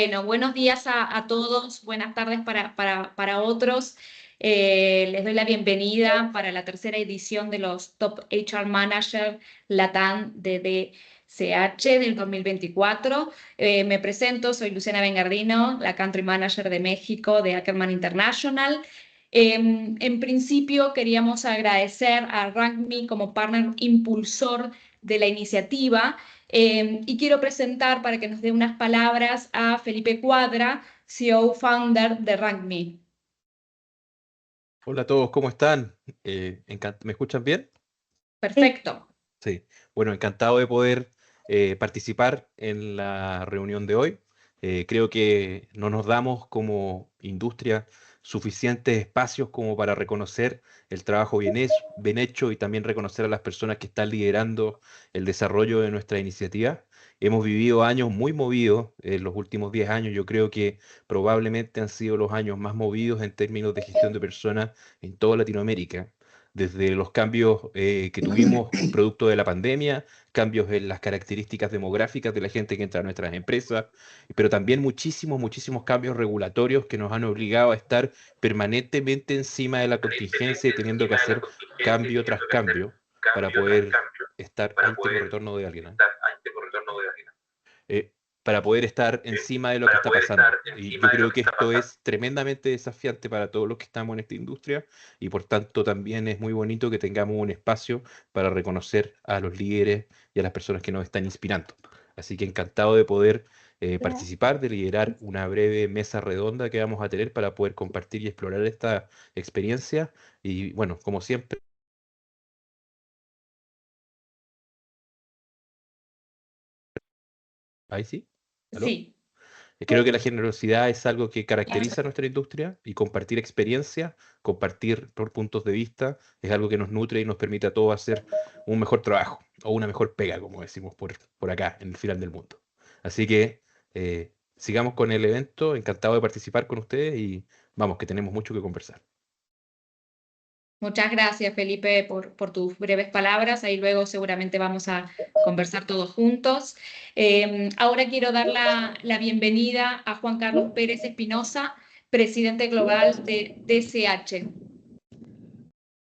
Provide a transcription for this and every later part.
Bueno, buenos días a todos, buenas tardes para otros. Les doy la bienvenida para la tercera edición de los Top HR Manager Latam de DCH del 2024. Me presento, soy Luciana Bengardino, la Country Manager de México de Ackerman International. En principio queríamos agradecer a RankMe como partner impulsor de la iniciativa. Y quiero presentar para que nos dé unas palabras a Felipe Cuadra, CEO founder de RankMe. Hola a todos, ¿cómo están? ¿Me escuchan bien? Perfecto. Sí. Bueno, encantado de poder participar en la reunión de hoy. Creo que no nos damos como industria suficientes espacios como para reconocer el trabajo bien hecho y también reconocer a las personas que están liderando el desarrollo de nuestra iniciativa. Hemos vivido años muy movidos en los últimos 10 años. Yo creo que probablemente han sido los años más movidos en términos de gestión de personas en toda Latinoamérica desde los cambios que tuvimos producto de la pandemia, cambios en las características demográficas de la gente que entra a nuestras empresas, pero también muchísimos cambios regulatorios que nos han obligado a estar permanentemente encima de la contingencia y teniendo que hacer cambio tras cambio para poder estar, ahí tengo retorno de alguien, ¿eh? eh, para poder estar encima de lo que está pasando. Y yo creo que esto es tremendamente desafiante para todos los que estamos en esta industria y por tanto también es muy bonito que tengamos un espacio para reconocer a los líderes y a las personas que nos están inspirando. Así que encantado de poder participar, de liderar una breve mesa redonda que vamos a tener para poder compartir y explorar esta experiencia. Y bueno, como siempre, ahí sí, ¿aló? Sí. Creo que la generosidad es algo que caracteriza a nuestra industria y compartir experiencias, compartir puntos de vista, es algo que nos nutre y nos permite a todos hacer un mejor trabajo o una mejor pega, como decimos por acá, en el final del mundo. Así que sigamos con el evento, encantado de participar con ustedes y vamos, que tenemos mucho que conversar. Muchas gracias, Felipe, por tus breves palabras. Ahí luego seguramente vamos a conversar todos juntos. Ahora quiero dar la bienvenida a Juan Carlos Pérez Espinosa, presidente global de DCH.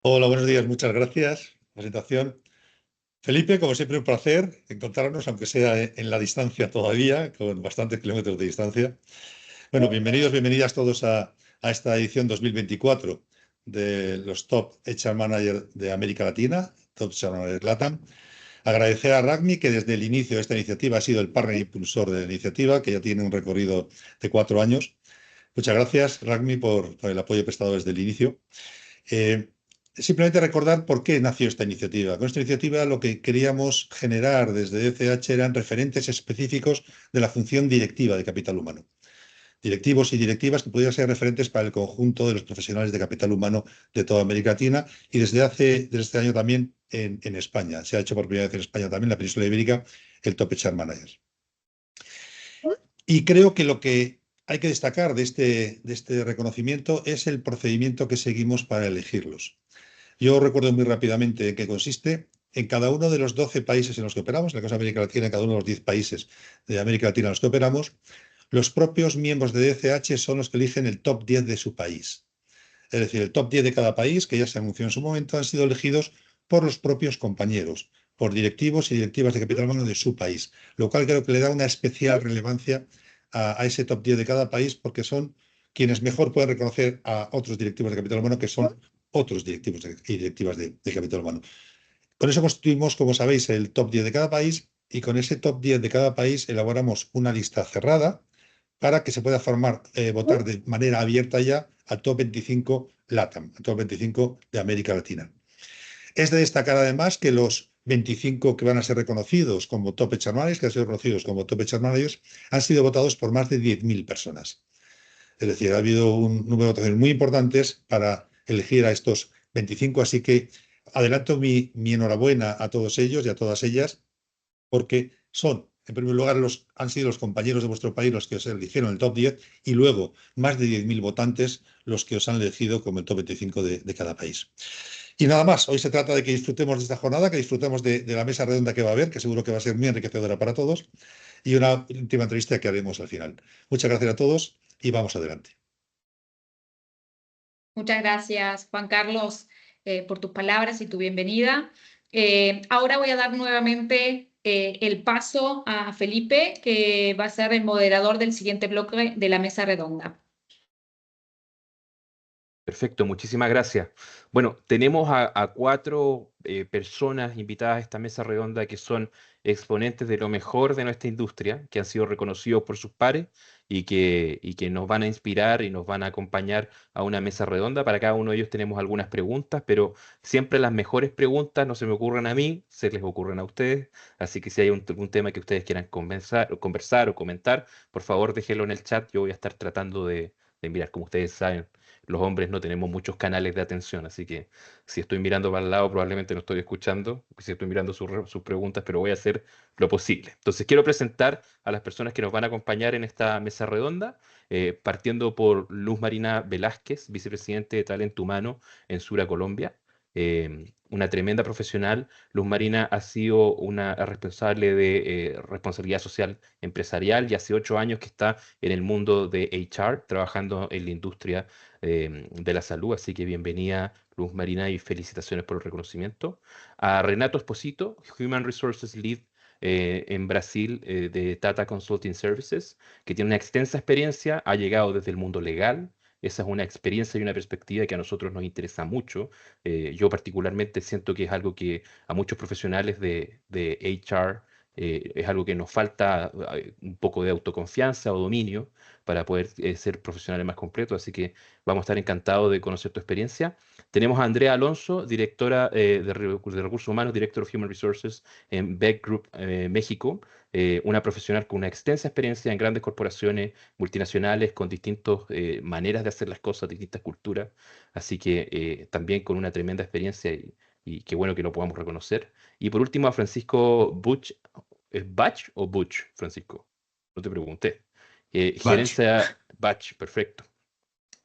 Hola, buenos días, muchas gracias por la presentación. Felipe, como siempre, un placer encontrarnos, aunque sea en la distancia todavía, con bastantes kilómetros de distancia. Bueno, bienvenidas todos a esta edición 2024 de los Top HR Manager de América Latina, Top HR Manager LATAM. Agradecer a RACMI, que desde el inicio de esta iniciativa ha sido el partner impulsor de la iniciativa, que ya tiene un recorrido de 4 años. Muchas gracias, RACMI, por el apoyo prestado desde el inicio. Simplemente recordar por qué nació esta iniciativa. Con esta iniciativa lo que queríamos generar desde DCH eran referentes específicos de la función directiva de capital humano. Directivos y directivas que pudieran ser referentes para el conjunto de los profesionales de capital humano de toda América Latina y desde este año también en España. Se ha hecho por primera vez en España también, en la península ibérica, el Top HR Manager. Y creo que lo que hay que destacar de este reconocimiento es el procedimiento que seguimos para elegirlos. Yo recuerdo muy rápidamente en qué consiste. En cada uno de los 12 países en los que operamos, en el caso de América Latina, en cada uno de los 10 países de América Latina en los que operamos, los propios miembros de DCH son los que eligen el top 10 de su país. Es decir, el top 10 de cada país, que ya se anunció en su momento, han sido elegidos por los propios compañeros, por directivos y directivas de capital humano de su país, lo cual creo que le da una especial relevancia a ese top 10 de cada país, porque son quienes mejor pueden reconocer a otros directivos de capital humano que son otros directivos y directivas de capital humano. Con eso constituimos, como sabéis, el top 10 de cada país y con ese top 10 de cada país elaboramos una lista cerrada para que se pueda votar de manera abierta ya al top 25 LATAM, al top 25 de América Latina. Es de destacar además que los 25 que van a ser reconocidos como Top HR Managers, que han sido reconocidos como Top HR Managers, han sido votados por más de 10.000 personas. Es decir, ha habido un número de votaciones muy importantes para elegir a estos 25, así que adelanto mi enhorabuena a todos ellos y a todas ellas, porque son, en primer lugar, han sido los compañeros de vuestro país los que os eligieron el top 10 y luego más de 10.000 votantes los que os han elegido como el top 25 de cada país. Y nada más, hoy se trata de que disfrutemos de esta jornada, que disfrutemos de la mesa redonda que va a haber, que seguro que va a ser muy enriquecedora para todos. y una última entrevista que haremos al final. Muchas gracias a todos y vamos adelante. Muchas gracias, Juan Carlos, por tus palabras y tu bienvenida. Ahora voy a dar nuevamente el paso a Felipe, que va a ser el moderador del siguiente bloque de la mesa redonda. Perfecto, muchísimas gracias. Bueno, tenemos a cuatro personas invitadas a esta mesa redonda que son exponentes de lo mejor de nuestra industria, que han sido reconocidos por sus pares y que nos van a inspirar y nos van a acompañar a una mesa redonda. Para cada uno de ellos tenemos algunas preguntas, pero siempre las mejores preguntas no se me ocurren a mí, se les ocurren a ustedes. Así que si hay un tema que ustedes quieran conversar o comentar, por favor déjenlo en el chat. Yo voy a estar tratando de mirar, como ustedes saben, los hombres no tenemos muchos canales de atención, así que si estoy mirando para el lado probablemente no estoy escuchando, si estoy mirando sus preguntas, pero voy a hacer lo posible. Entonces quiero presentar a las personas que nos van a acompañar en esta mesa redonda, partiendo por Luz Marina Velázquez, vicepresidente de Talento Humano en Sura, Colombia. Una tremenda profesional. Luz Marina ha sido una responsable de responsabilidad social empresarial y hace 8 años que está en el mundo de HR, trabajando en la industria de la salud. Así que bienvenida, Luz Marina, y felicitaciones por el reconocimiento. A Renato Esposito, Human Resources Lead en Brasil de Tata Consulting Services, que tiene una extensa experiencia, ha llegado desde el mundo legal. Esa es una experiencia y una perspectiva que a nosotros nos interesa mucho. Yo particularmente siento que es algo que a muchos profesionales de HR es algo que nos falta, un poco de autoconfianza o dominio para poder ser profesionales más completos. Así que vamos a estar encantados de conocer tu experiencia. Tenemos a Andrea Alonso, directora de Recursos Humanos, Director of Human Resources en Beck Group México, una profesional con una extensa experiencia en grandes corporaciones multinacionales con distintas maneras de hacer las cosas, distintas culturas. Así que también con una tremenda experiencia y qué bueno que lo podamos reconocer. Y por último a Francisco Butch. ¿Es Bach o Butch, Francisco? No te pregunté. Bach. Gerencia Bach, perfecto.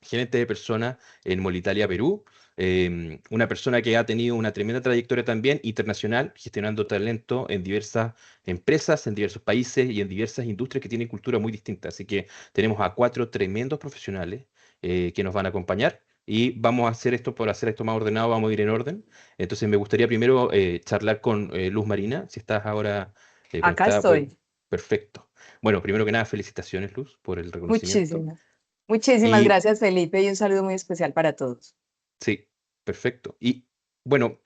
Gerente de personas en Molitalia, Perú. Una persona que ha tenido una tremenda trayectoria también internacional, gestionando talento en diversas empresas, en diversos países y en diversas industrias que tienen cultura muy distinta. Así que tenemos a 4 tremendos profesionales que nos van a acompañar. Y vamos a hacer esto, por hacer esto más ordenado, vamos a ir en orden. Entonces me gustaría primero charlar con Luz Marina, si estás ahora Acá conectada. Pues, estoy. perfecto. Bueno, primero que nada, felicitaciones, Luz, por el reconocimiento. Muchísimas. Muchísimas Y gracias, Felipe, y un saludo muy especial para todos. sí, perfecto. Y bueno,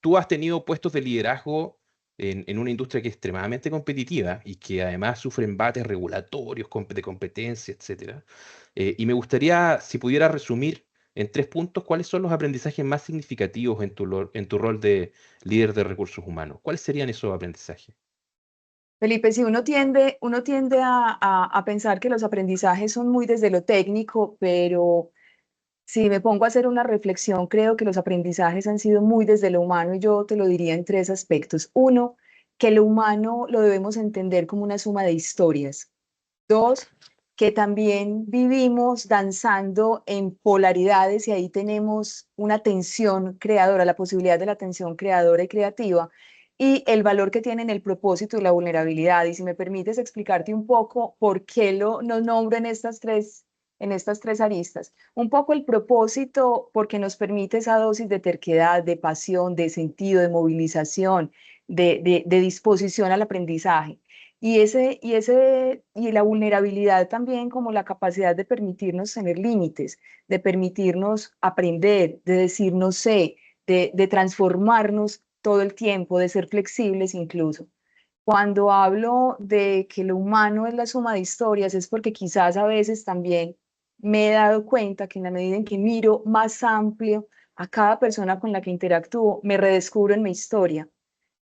tú has tenido puestos de liderazgo en una industria que es extremadamente competitiva y que además sufre embates regulatorios, de competencia, etcétera. Y me gustaría, si pudiera resumir en 3 puntos, ¿cuáles son los aprendizajes más significativos en tu rol de líder de recursos humanos? ¿Cuáles serían esos aprendizajes? Felipe, sí, uno tiende a pensar que los aprendizajes son muy desde lo técnico, pero si me pongo a hacer una reflexión, creo que los aprendizajes han sido muy desde lo humano y yo te lo diría en 3 aspectos. Uno, que lo humano lo debemos entender como una suma de historias. 2, que también vivimos danzando en polaridades y ahí tenemos una tensión creadora, la posibilidad de la tensión creadora y creativa y el valor que tienen el propósito y la vulnerabilidad. Y si me permites explicarte un poco por qué nos nombro en estas tres aristas. Un poco el propósito porque nos permite esa dosis de terquedad, de pasión, de sentido, de movilización, de disposición al aprendizaje. Y la vulnerabilidad también como la capacidad de permitirnos tener límites, de permitirnos aprender, de decir no sé, de transformarnos todo el tiempo, de ser flexibles incluso. Cuando hablo de que lo humano es la suma de historias, es porque quizás a veces también me he dado cuenta que en la medida en que miro más amplio a cada persona con la que interactúo, me redescubro en mi historia.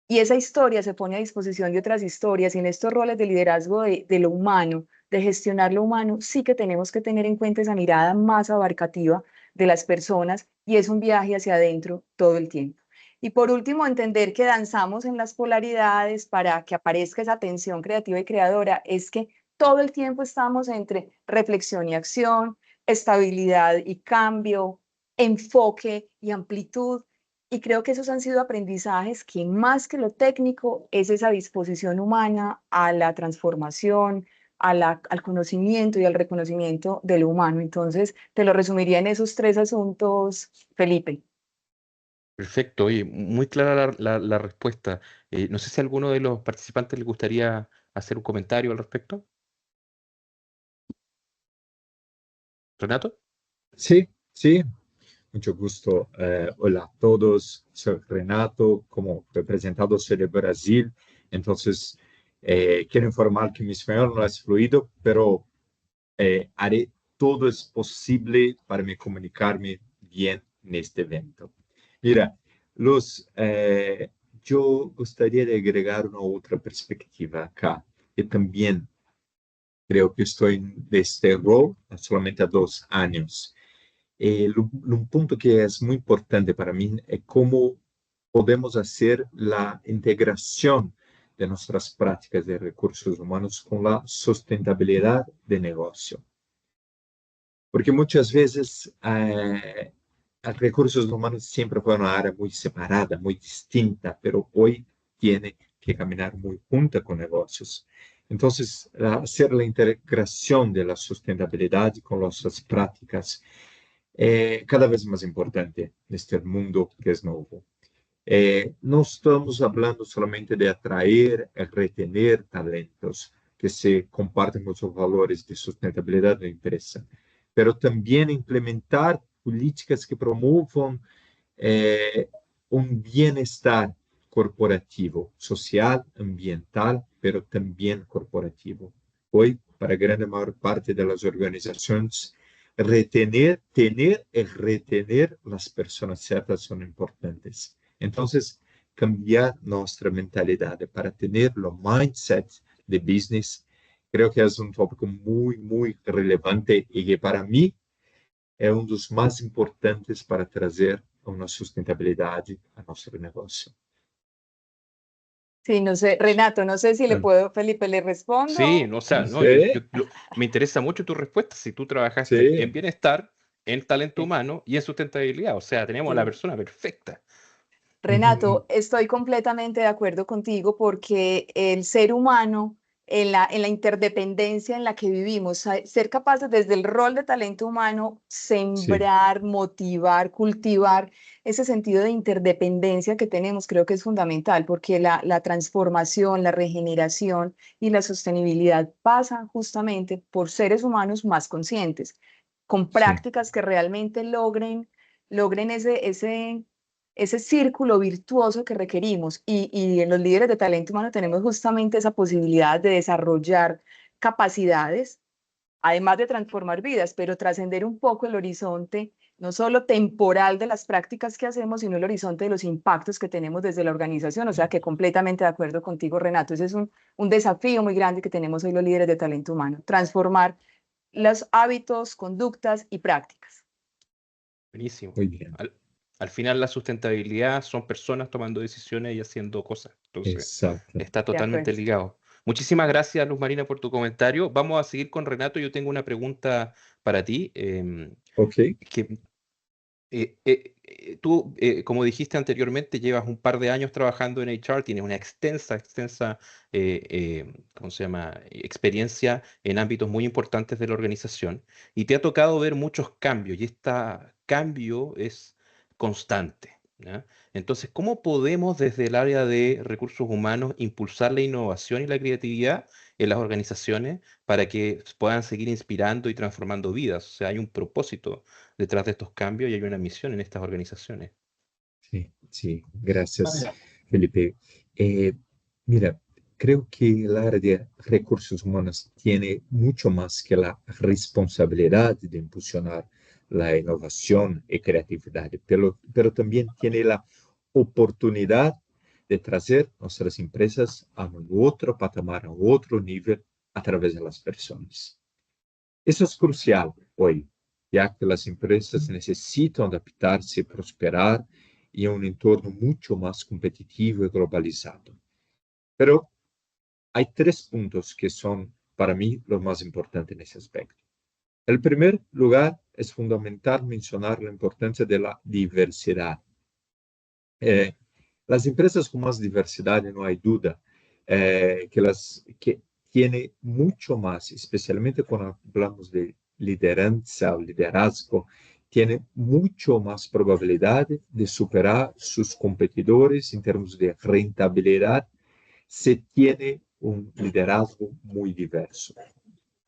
Y esa historia se pone a disposición de otras historias y en estos roles de liderazgo de lo humano, de gestionar lo humano, sí que tenemos que tener en cuenta esa mirada más abarcativa de las personas y es un viaje hacia adentro todo el tiempo. Y por último, entender que danzamos en las polaridades para que aparezca esa tensión creativa y creadora, es que todo el tiempo estamos entre reflexión y acción, estabilidad y cambio, enfoque y amplitud. Y creo que esos han sido aprendizajes que más que lo técnico es esa disposición humana a la transformación, al conocimiento y al reconocimiento de lo humano. Entonces, te lo resumiría en esos tres asuntos, Felipe. Perfecto, oye, muy clara la respuesta. No sé si a alguno de los participantes le gustaría hacer un comentario al respecto. Renato. Sí, sí, mucho gusto. Hola a todos, soy Renato, como representado soy de Brasil, entonces quiero informar que mi español no es fluido, pero haré todo es posible para me comunicarme bien en este evento. Mira, yo gustaría de agregar una otra perspectiva acá, que también creo que estoy en este rol solamente há 2 años. Un punto que es muy importante para mí es cómo podemos hacer la integración de nuestras prácticas de recursos humanos con la sustentabilidad de negocio. Porque muchas veces recursos humanos siempre fue una área muy separada, muy distinta, pero hoy tiene que caminar muy junta con negocios. Entonces, hacer la integración de la sustentabilidad con nuestras prácticas cada vez más importante en este mundo que es nuevo. No estamos hablando solamente de atraer y retener talentos que se comparten con los valores de sustentabilidad de la empresa, pero también implementar políticas que promuevan un bienestar corporativo, social, ambiental, pero también corporativo. Hoy, para grande mayor parte de las organizaciones, tener y retener las personas ciertas son importantes. Entonces, cambiar nuestra mentalidad para tener los mindset de business, creo que es un tópico muy, muy relevante y que para mí es uno de los más importantes para traer una sustentabilidad a nuestro negocio. Sí, no sé, Renato, no sé si le Mm. puedo, Felipe, ¿le Sí, respondo? no, o sea, no, Sí, me interesa mucho tu respuesta. Si tú trabajaste en sí, bienestar, en talento Sí, humano y en sustentabilidad, o sea, tenemos a la sí. persona perfecta. Renato, estoy completamente de acuerdo contigo porque el ser humano, en la interdependencia en la que vivimos, ser capaces desde el rol de talento humano, sí, sembrar, motivar, cultivar ese sentido de interdependencia que tenemos, creo que es fundamental porque la transformación, la regeneración y la sostenibilidad pasa justamente por seres humanos más conscientes, con sí, prácticas que realmente logren ese círculo virtuoso que requerimos y en los líderes de talento humano tenemos justamente esa posibilidad de desarrollar capacidades, además de transformar vidas, pero trascender un poco el horizonte, no solo temporal de las prácticas que hacemos, sino el horizonte de los impactos que tenemos desde la organización. O sea que completamente de acuerdo contigo, Renato. Ese es un desafío muy grande que tenemos hoy los líderes de talento humano, transformar los hábitos, conductas y prácticas. Buenísimo. muy bien, Al final la sustentabilidad son personas tomando decisiones y haciendo cosas. Entonces, exacto. está De totalmente acuerdo. ligado. Muchísimas gracias, Luz Marina, por tu comentario. Vamos a seguir con Renato. Yo tengo una pregunta para ti. Ok, Que tú, como dijiste anteriormente, llevas un par de años trabajando en HR, tienes una extensa, ¿cómo se llama? Experiencia en ámbitos muy importantes de la organización y te ha tocado ver muchos cambios y este cambio es constante, ¿ya? Entonces, ¿cómo podemos desde el área de recursos humanos impulsar la innovación y la creatividad en las organizaciones para que puedan seguir inspirando y transformando vidas? O sea, hay un propósito detrás de estos cambios y hay una misión en estas organizaciones. sí, sí, gracias, Felipe. Eh, Mira, creo que el área de recursos humanos tiene mucho más que la responsabilidad de impulsionar la innovación y creatividad, pero también tiene la oportunidad de traer nuestras empresas a un otro patamar, a otro nivel a través de las personas. Eso es crucial hoy, ya que las empresas necesitan adaptarse y prosperar en un entorno mucho más competitivo y globalizado. Pero hay 3 puntos que son para mí los más importantes en ese aspecto. El primer lugar es fundamental mencionar la importancia de la diversidad. Las empresas con más diversidad, no hay duda, que tienen mucho más, especialmente cuando hablamos de lideranza o liderazgo, tienen mucho más probabilidad de superar sus competidores en términos de rentabilidad si tiene un liderazgo muy diverso.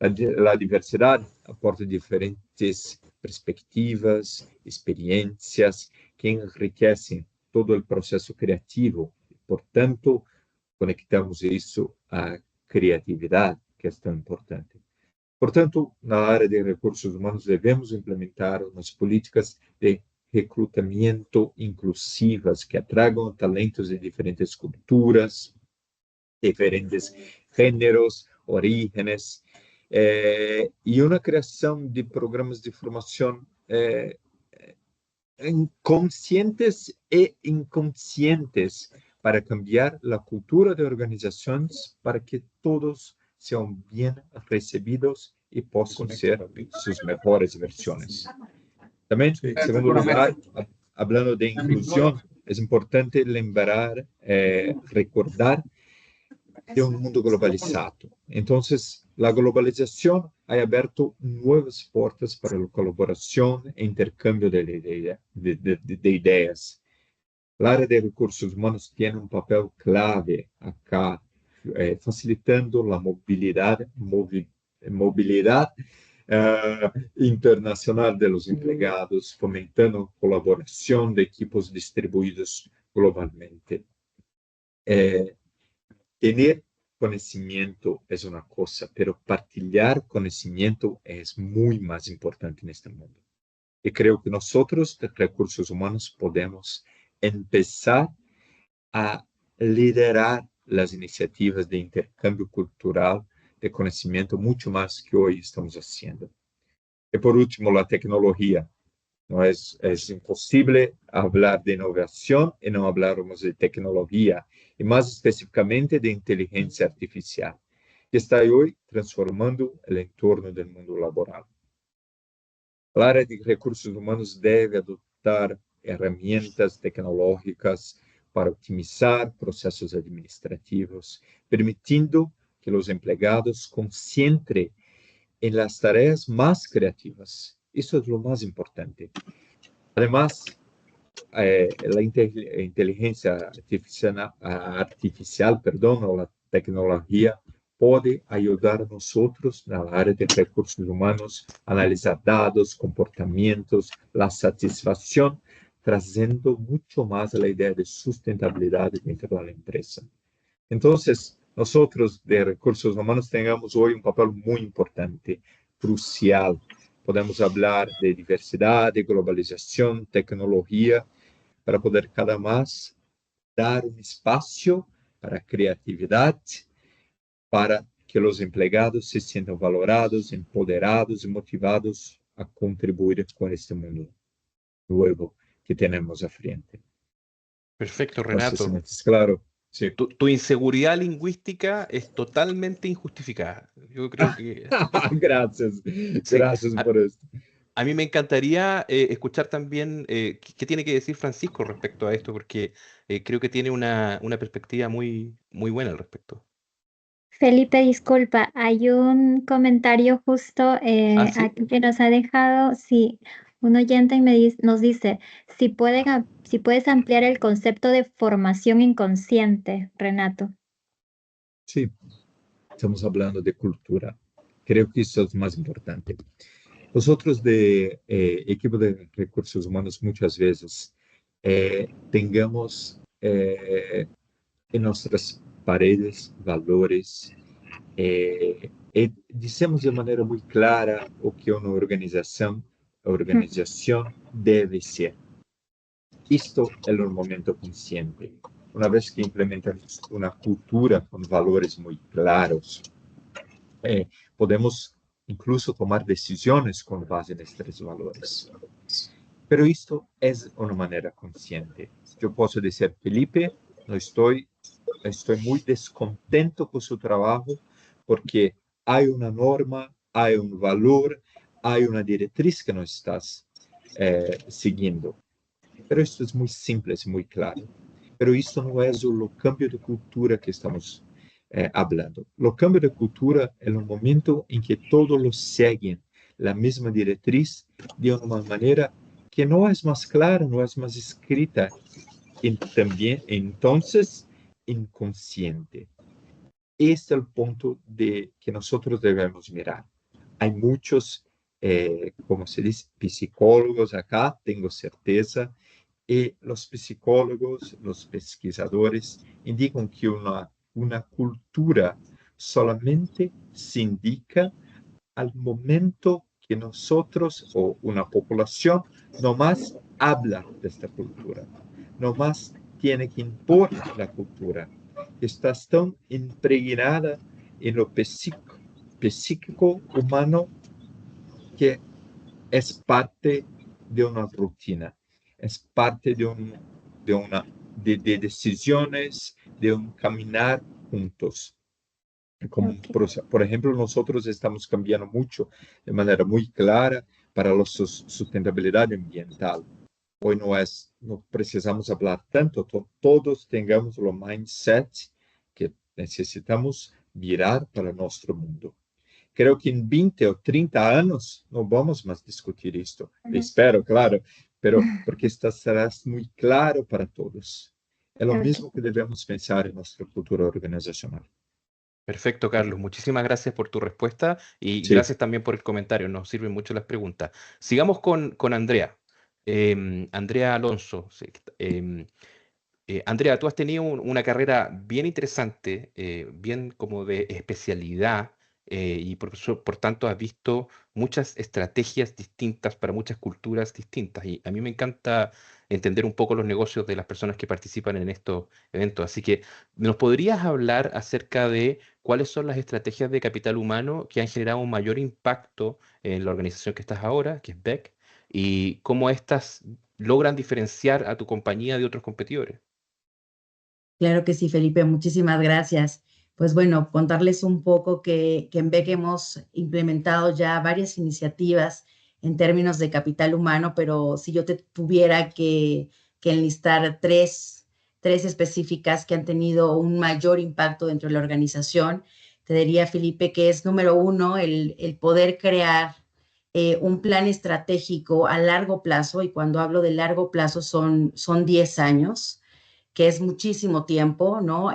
La diversidad aporta diferentes perspectivas, experiencias que enriquecen todo el proceso creativo. Por tanto, conectamos isso à criatividade, que é tão importante. Portanto, na área de recursos humanos, devemos implementar umas políticas de recrutamento inclusivas que atragam talentos de diferentes culturas, diferentes gêneros, orígenes, e uma criação de programas de formação conscientes e inconscientes para cambiar a cultura de organizações para que todos sejam bem recebidos e possam ser suas melhores versões. Também, em segundo lugar, falando de inclusão, é importante lembrar, recordar de um mundo globalizado. Então, a globalização ha aberto novas portas para a colaboração e intercâmbio de ideias. A área de recursos humanos tem um papel clave acá, facilitando a mobilidade internacional dos empregados, fomentando a colaboração de equipos distribuídos globalmente. Ter conhecimento é uma coisa, mas partilhar conhecimento é muito mais importante neste mundo. E creio que nós, de recursos humanos, podemos começar a liderar as iniciativas de intercâmbio cultural de conhecimento muito mais que hoje estamos fazendo. E, por último, a tecnologia. Não é impossível falar de inovação e não falarmos de tecnologia, e mais especificamente de inteligência artificial, que está hoje transformando o entorno do mundo laboral. A área de recursos humanos deve adotar ferramentas tecnológicas para otimizar processos administrativos, permitindo que os empregados concentrem em las tarefas mais criativas. Isso é o mais importante. Además, a inteligência artificial, ou a tecnologia, pode ajudar a nós, na área de recursos humanos, a analisar dados, comportamentos, a satisfação, trazendo muito mais a ideia de sustentabilidade dentro da empresa. Então, nós, de recursos humanos, temos hoje um papel muito importante, crucial. Podemos falar de diversidade, globalização, tecnologia, para poder cada vez dar um espaço para a criatividade, para que os empregados se sintam valorados, empoderados e motivados a contribuir com este mundo novo que temos à frente. Perfecto, Renato. Entonces, claro. Sí. Tu inseguridad lingüística es totalmente injustificada. Yo creo que... Gracias. Sí. Gracias por esto. A mí me encantaría escuchar también qué tiene que decir Francisco respecto a esto, porque creo que tiene una perspectiva muy, muy buena al respecto. Felipe, disculpa, hay un comentario justo ¿Sí? aquí que nos ha dejado, sí, un oyente nos dice, si puedes ampliar el concepto de formación inconsciente, Renato. Sí, estamos hablando de cultura. Creo que eso es más importante. Nosotros de equipo de recursos humanos muchas veces tengamos en nuestras paredes valores, dizemos de maneira muito clara o que uma organização deve ser. Isto é o momento consciente. Uma vez que implementamos uma cultura com valores muito claros, podemos incluso tomar decisões com base nestes valores. Pero isto é uma maneira consciente. Eu posso dizer, Felipe, não estou muito descontento com seu trabalho, porque há uma norma, há um valor, há uma diretriz que não estás seguindo. Pero esto es muy simple, es muy claro. Pero esto no es el cambio de cultura que estamos hablando. El cambio de cultura es el momento en que todos los siguen la misma directriz de una manera que no es más clara, no es más escrita, y también entonces inconsciente. Este es el punto que nosotros debemos mirar. Hay muchos, como se dice, psicólogos acá, tengo certeza, y los psicólogos, los pesquisadores indican que una cultura solamente se indica al momento que nosotros o una población nomás habla de esta cultura, nomás tiene que impor la cultura. Está tan impregnada en lo psíquico humano que es parte de una rutina, es parte de decisiones, de un caminar juntos. Como, Ok. por ejemplo, nosotros estamos cambiando mucho de manera muy clara para la sustentabilidad ambiental. Hoy no precisamos hablar tanto, todos tengamos el mindset que necesitamos mirar para nuestro mundo. Creo que en 20 o 30 años no vamos más a discutir esto. Espero, claro, pero porque estará muy claro para todos. Es lo Ok. mismo que debemos pensar en nuestra cultura organizacional. Perfecto, Carlos. Muchísimas gracias por tu respuesta y Sí. gracias también por el comentario. Nos sirven mucho las preguntas. Sigamos con Andrea. Andrea Alonso. Sí, Andrea, tú has tenido una carrera bien interesante, bien como de especialidad, y por tanto has visto muchas estrategias distintas para muchas culturas distintas. Y a mí me encanta entender un poco los negocios de las personas que participan en estos eventos. Así que, ¿nos podrías hablar acerca de cuáles son las estrategias de capital humano que han generado un mayor impacto en la organización que estás ahora, que es Beck, y cómo éstas logran diferenciar a tu compañía de otros competidores? Claro que sí, Felipe, muchísimas gracias. Pues bueno, contarles un poco que en BEC hemos implementado ya varias iniciativas en términos de capital humano, pero si yo te tuviera que enlistar tres específicas que han tenido un mayor impacto dentro de la organización, te diría, Felipe, que es número uno, el poder crear un plan estratégico a largo plazo, y cuando hablo de largo plazo son 10 años, que es muchísimo tiempo, ¿no?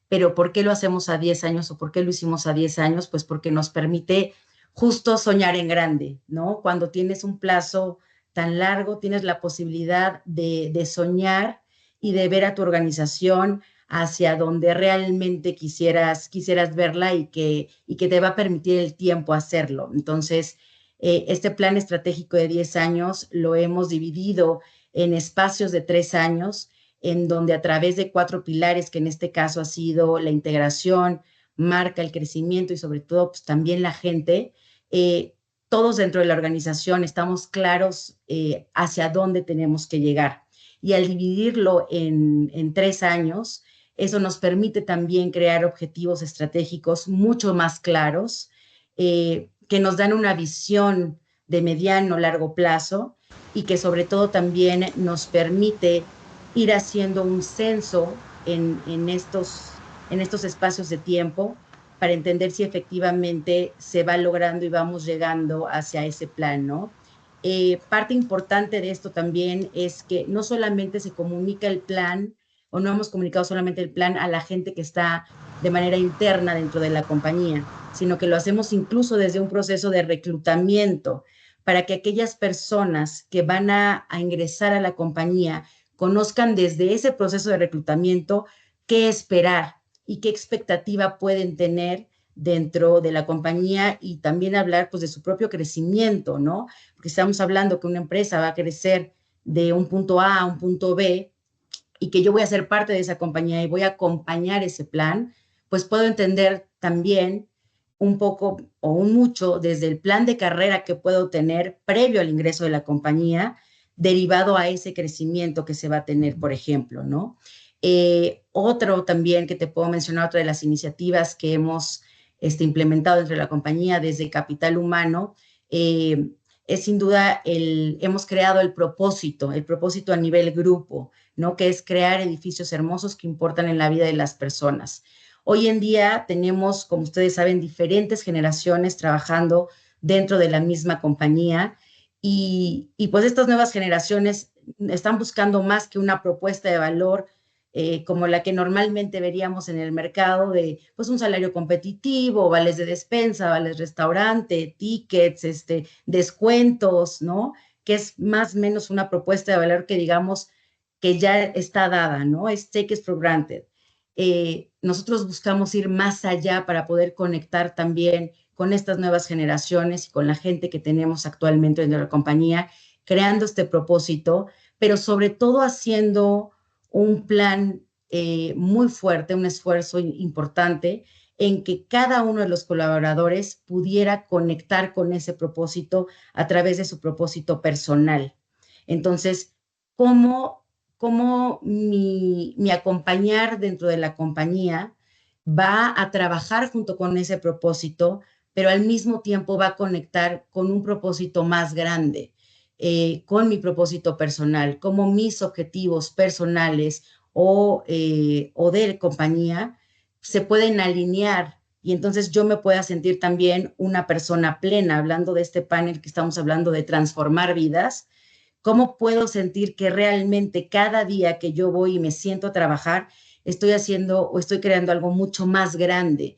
Pero ¿por qué lo hacemos a 10 años o por qué lo hicimos a 10 años? Pues porque nos permite justo soñar en grande, ¿no? Cuando tienes un plazo tan largo, tienes la posibilidad de soñar y de ver a tu organización hacia donde realmente quisieras verla y que te va a permitir el tiempo hacerlo. Entonces, este plan estratégico de 10 años lo hemos dividido en espacios de 3 años, en donde a través de 4 pilares, que en este caso ha sido la integración, marca, el crecimiento y sobre todo pues, también la gente, todos dentro de la organización estamos claros hacia dónde tenemos que llegar. Y al dividirlo en 3 años, eso nos permite también crear objetivos estratégicos mucho más claros, que nos dan una visión de mediano, largo plazo, y que sobre todo también nos permite ir haciendo un censo en estos espacios de tiempo para entender si efectivamente se va logrando y vamos llegando hacia ese plan, ¿no? Parte importante de esto también es que no solamente se comunica el plan, o no hemos comunicado solamente el plan a la gente que está de manera interna dentro de la compañía, sino que lo hacemos incluso desde un proceso de reclutamiento para que aquellas personas que van a ingresar a la compañía conozcan desde ese proceso de reclutamiento qué esperar y qué expectativa pueden tener dentro de la compañía, y también hablar pues de su propio crecimiento, ¿no? Porque estamos hablando que una empresa va a crecer de un punto A a un punto B, y que yo voy a ser parte de esa compañía y voy a acompañar ese plan, pues puedo entender también un poco o un mucho desde el plan de carrera que puedo tener previo al ingreso de la compañía, derivado a ese crecimiento que se va a tener, por ejemplo, ¿no? Otro también que te puedo mencionar, otra de las iniciativas que hemos implementado dentro de la compañía desde Capital Humano, es sin duda hemos creado el propósito a nivel grupo, ¿no? Que es crear edificios hermosos que importan en la vida de las personas. Hoy en día tenemos, como ustedes saben, diferentes generaciones trabajando dentro de la misma compañía y pues estas nuevas generaciones están buscando más que una propuesta de valor como la que normalmente veríamos en el mercado de pues un salario competitivo, vales de despensa, vales restaurante, tickets, descuentos, ¿no? Que es más o menos una propuesta de valor que digamos que ya está dada, ¿no? Es take it for granted. Nosotros buscamos ir más allá para poder conectar también con estas nuevas generaciones y con la gente que tenemos actualmente en la compañía, creando este propósito, pero sobre todo haciendo un plan muy fuerte, un esfuerzo importante en que cada uno de los colaboradores pudiera conectar con ese propósito a través de su propósito personal. Entonces, ¿cómo mi acompañar dentro de la compañía va a trabajar junto con ese propósito, pero al mismo tiempo va a conectar con un propósito más grande, con mi propósito personal, como mis objetivos personales o de compañía se pueden alinear y entonces yo me pueda sentir también una persona plena, hablando de este panel que estamos hablando de transformar vidas. ¿Cómo puedo sentir que realmente cada día que yo voy y me siento a trabajar, estoy haciendo o estoy creando algo mucho más grande?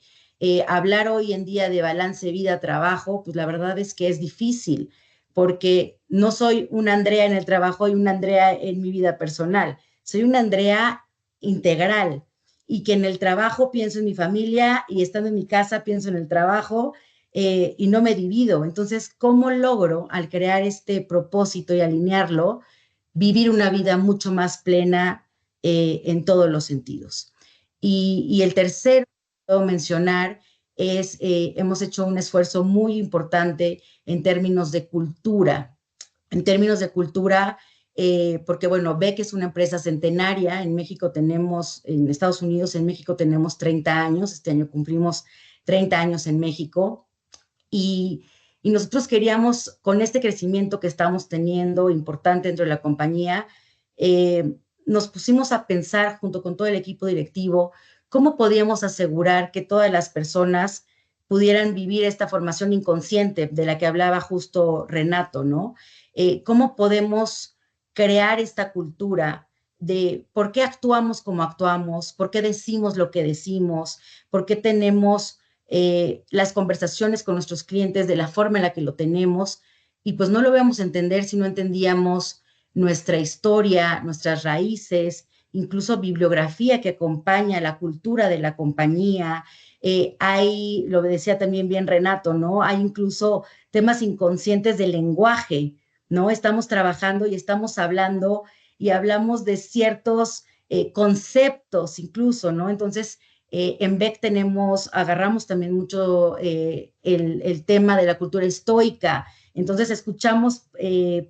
Hablar hoy en día de balance vida-trabajo, pues la verdad es que es difícil, porque no soy una Andrea en el trabajo y una Andrea en mi vida personal. Soy una Andrea integral y que en el trabajo pienso en mi familia y estando en mi casa pienso en el trabajo y no me divido. Entonces, ¿cómo logro, al crear este propósito y alinearlo, vivir una vida mucho más plena en todos los sentidos? Y el tercero que puedo mencionar es, hemos hecho un esfuerzo muy importante en términos de cultura. En términos de cultura, porque bueno, BEC es una empresa centenaria. En México tenemos, en Estados Unidos, en México tenemos 30 años. Este año cumplimos 30 años en México. Y nosotros queríamos, con este crecimiento que estamos teniendo importante dentro de la compañía, nos pusimos a pensar junto con todo el equipo directivo cómo podíamos asegurar que todas las personas pudieran vivir esta formación inconsciente de la que hablaba justo Renato, ¿no? ¿Cómo podemos crear esta cultura de por qué actuamos como actuamos, por qué decimos lo que decimos, por qué tenemos las conversaciones con nuestros clientes de la forma en la que lo tenemos, y pues no lo íbamos a entender si no entendíamos nuestra historia, nuestras raíces, incluso bibliografía que acompaña la cultura de la compañía. Hay, lo decía también bien Renato, ¿no? Hay incluso temas inconscientes del lenguaje, ¿no? Estamos trabajando y estamos hablando y hablamos de ciertos conceptos incluso, ¿no? Entonces, en BEC agarramos también mucho el tema de la cultura estoica. Entonces escuchamos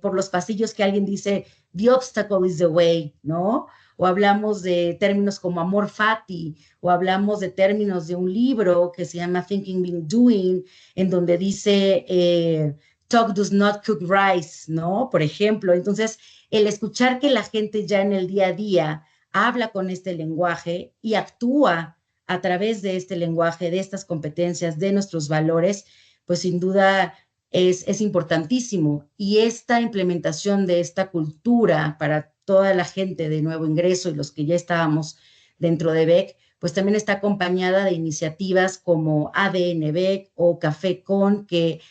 por los pasillos que alguien dice, the obstacle is the way, ¿no? O hablamos de términos como amor fati, o hablamos de términos de un libro que se llama Thinking Being Doing, en donde dice, talk does not cook rice, ¿no? Por ejemplo, entonces el escuchar que la gente ya en el día a día habla con este lenguaje y actúa a través de este lenguaje, de estas competencias, de nuestros valores, pues sin duda es importantísimo. Y esta implementación de esta cultura para toda la gente de nuevo ingreso y los que ya estábamos dentro de BEC, pues también está acompañada de iniciativas como ADN BEC o Café Con, que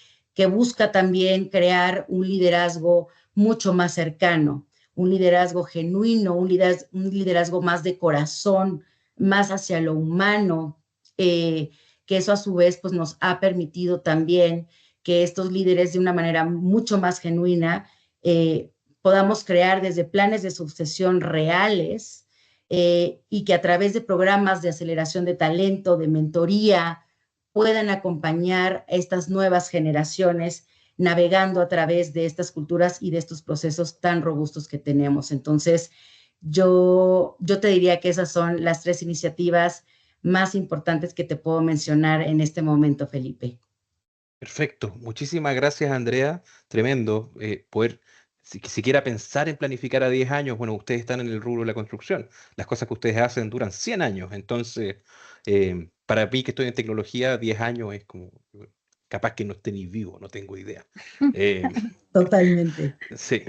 busca también crear un liderazgo mucho más cercano, un liderazgo genuino, un liderazgo más de corazón, más hacia lo humano, que eso a su vez pues, nos ha permitido también que estos líderes de una manera mucho más genuina podamos crear desde planes de sucesión reales y que a través de programas de aceleración de talento, de mentoría, puedan acompañar a estas nuevas generaciones navegando a través de estas culturas y de estos procesos tan robustos que tenemos. Entonces, yo te diría que esas son las 3 iniciativas más importantes que te puedo mencionar en este momento, Felipe. Perfecto. Muchísimas gracias, Andrea. Tremendo poder siquiera pensar en planificar a 10 años. Bueno, ustedes están en el rubro de la construcción. Las cosas que ustedes hacen duran 100 años. Entonces, para mí que estoy en tecnología, 10 años es como, capaz que no esté ni vivo, no tengo idea. Eh, Totalmente. sí,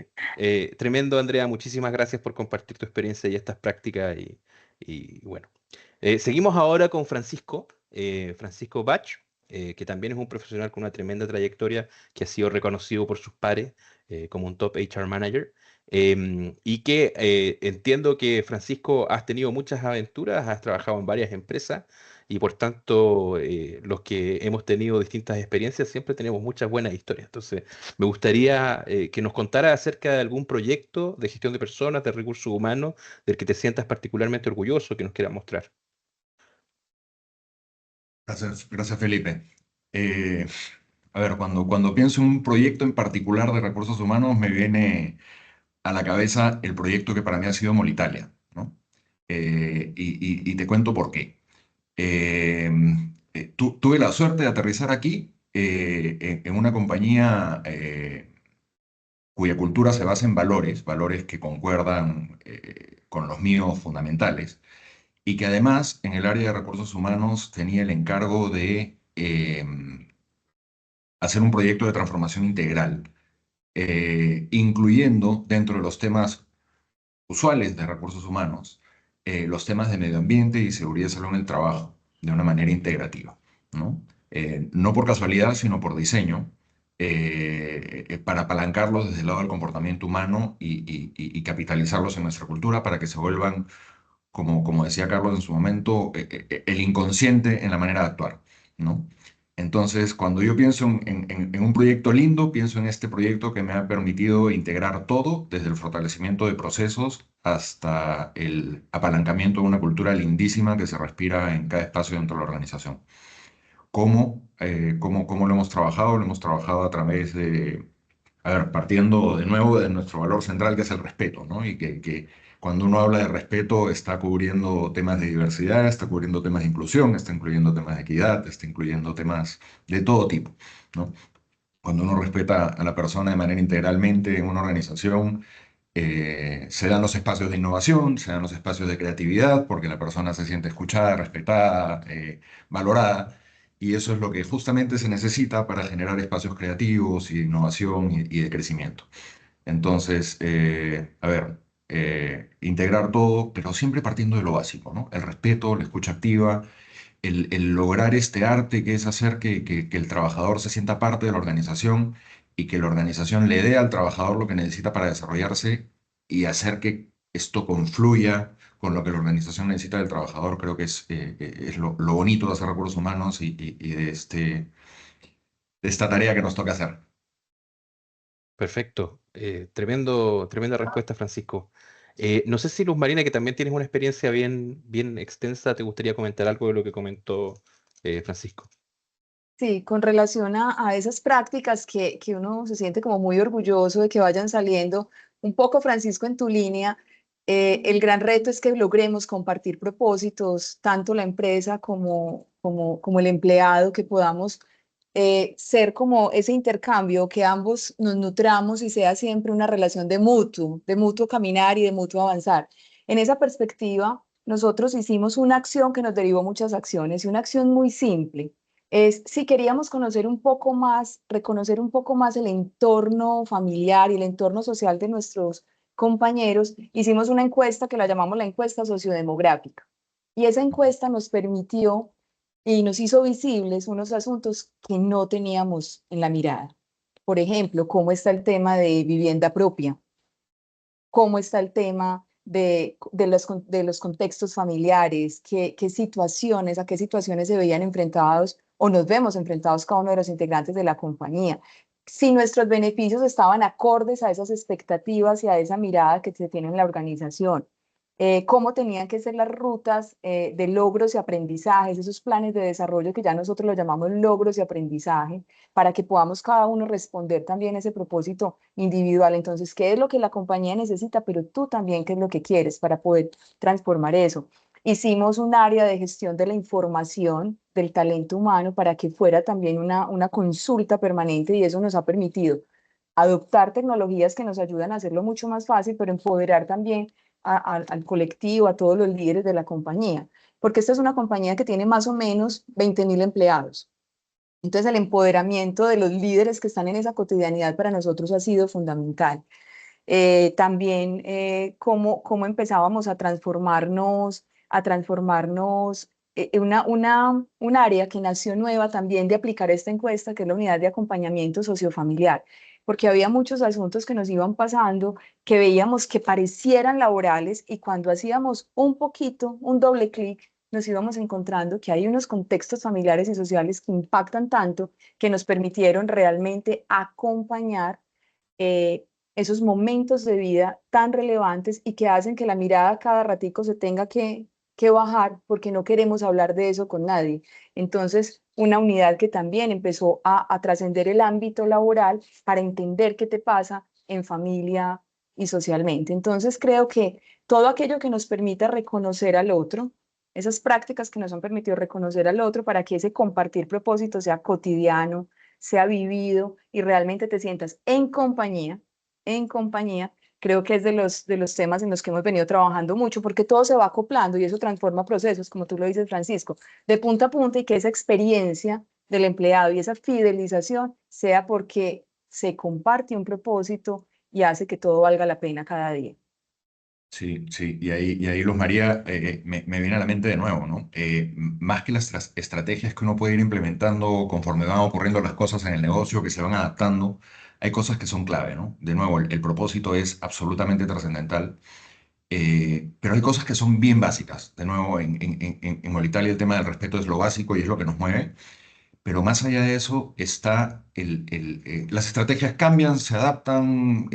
tremendo, Andrea. Muchísimas gracias por compartir tu experiencia y estas prácticas. Y bueno, seguimos ahora con Francisco, Francisco Bach, que también es un profesional con una tremenda trayectoria, que ha sido reconocido por sus pares como un top HR manager. Y que entiendo que, Francisco, has tenido muchas aventuras, has trabajado en varias empresas y por tanto los que hemos tenido distintas experiencias siempre tenemos muchas buenas historias. Entonces, me gustaría que nos contara acerca de algún proyecto de gestión de personas, de recursos humanos, del que te sientas particularmente orgulloso, que nos quieras mostrar. Gracias, Felipe. A ver, cuando pienso en un proyecto en particular de recursos humanos, me viene a la cabeza el proyecto que para mí ha sido Molitalia, ¿no? Y te cuento por qué. Eh, Tuve la suerte de aterrizar aquí en una compañía cuya cultura se basa en valores, valores que concuerdan con los míos fundamentales, y que además en el área de recursos humanos tenía el encargo de hacer un proyecto de transformación integral, incluyendo dentro de los temas usuales de recursos humanos, los temas de medio ambiente y seguridad y salud en el trabajo, de una manera integrativa, ¿no? No por casualidad, sino por diseño, para apalancarlos desde el lado del comportamiento humano y capitalizarlos en nuestra cultura para que se vuelvan, como decía Carlos en su momento, el inconsciente en la manera de actuar, ¿no? Entonces, cuando yo pienso en un proyecto lindo, pienso en este proyecto que me ha permitido integrar todo, desde el fortalecimiento de procesos hasta el apalancamiento de una cultura lindísima que se respira en cada espacio dentro de la organización. ¿Cómo lo hemos trabajado? Lo hemos trabajado a través de, a ver, partiendo de nuevo de nuestro valor central, que es el respeto, ¿no? Y que cuando uno habla de respeto está cubriendo temas de diversidad, está cubriendo temas de inclusión, está incluyendo temas de equidad, está incluyendo temas de todo tipo, ¿no? Cuando uno respeta a la persona de manera integralmente en una organización, se dan los espacios de innovación, se dan los espacios de creatividad, porque la persona se siente escuchada, respetada, valorada. Y eso es lo que justamente se necesita para generar espacios creativos y de innovación y de crecimiento. Entonces, a ver, integrar todo, pero siempre partiendo de lo básico, ¿no? El respeto, la escucha activa, el lograr este arte que es hacer que el trabajador se sienta parte de la organización y que la organización le dé al trabajador lo que necesita para desarrollarse y hacer que esto confluya con lo que la organización necesita del trabajador, creo que es lo bonito de hacer recursos humanos y de esta tarea que nos toca hacer. Perfecto. Tremenda respuesta, Francisco. No sé si Luz Marina, que también tienes una experiencia bien extensa, te gustaría comentar algo de lo que comentó Francisco. Sí, con relación a esas prácticas que uno se siente como muy orgulloso de que vayan saliendo, un poco, Francisco, en tu línea, el gran reto es que logremos compartir propósitos, tanto la empresa como el empleado, que podamos ser como ese intercambio, que ambos nos nutramos y sea siempre una relación de mutuo caminar y de mutuo avanzar. En esa perspectiva, nosotros hicimos una acción que nos derivó muchas acciones y una acción muy simple es si queríamos conocer un poco más, reconocer un poco más el entorno familiar y el entorno social de nuestros compañeros, hicimos una encuesta que la llamamos la encuesta sociodemográfica. Y esa encuesta nos permitió y nos hizo visibles unos asuntos que no teníamos en la mirada. Por ejemplo, cómo está el tema de vivienda propia, cómo está el tema de los contextos familiares, qué situaciones, a qué situaciones se veían enfrentados o nos vemos enfrentados cada uno de los integrantes de la compañía. Si nuestros beneficios estaban acordes a esas expectativas y a esa mirada que se tiene en la organización. Cómo tenían que ser las rutas de logros y aprendizajes, esos planes de desarrollo que ya nosotros lo llamamos logros y aprendizaje, para que podamos cada uno responder también ese propósito individual. Entonces, ¿qué es lo que la compañía necesita? Pero tú también, ¿qué es lo que quieres para poder transformar eso? Hicimos un área de gestión de la información del talento humano para que fuera también una consulta permanente, y eso nos ha permitido adoptar tecnologías que nos ayudan a hacerlo mucho más fácil, pero empoderar también al colectivo, a todos los líderes de la compañía, porque esta es una compañía que tiene más o menos 20.000 empleados. Entonces el empoderamiento de los líderes que están en esa cotidianidad para nosotros ha sido fundamental. También cómo empezábamos a transformarnos, un área que nació nueva también de aplicar esta encuesta, que es la unidad de acompañamiento sociofamiliar, porque había muchos asuntos que nos iban pasando, que veíamos que parecieran laborales, y cuando hacíamos un poquito, un doble clic, nos íbamos encontrando que hay unos contextos familiares y sociales que impactan tanto, que nos permitieron realmente acompañar esos momentos de vida tan relevantes, y que hacen que la mirada cada ratico se tenga que bajar, porque no queremos hablar de eso con nadie. Entonces, una unidad que también empezó a trascender el ámbito laboral para entender qué te pasa en familia y socialmente. Entonces, creo que todo aquello que nos permita reconocer al otro, esas prácticas que nos han permitido reconocer al otro, para que ese compartir propósito sea cotidiano, sea vivido, y realmente te sientas en compañía, creo que es de los temas en los que hemos venido trabajando mucho, porque todo se va acoplando y eso transforma procesos, como tú lo dices, Francisco, de punta a punta, y que esa experiencia del empleado y esa fidelización sea porque se comparte un propósito y hace que todo valga la pena cada día. Sí, sí, y ahí Luz María, me viene a la mente de nuevo, ¿no? Más que las estrategias que uno puede ir implementando conforme van ocurriendo las cosas en el negocio, que se van adaptando, hay cosas que son clave, ¿no? De nuevo, el propósito es absolutamente trascendental, pero hay cosas que son bien básicas. De nuevo, en Molitalia el tema del respeto es lo básico y es lo que nos mueve. Pero más allá de eso está las estrategias cambian, se adaptan,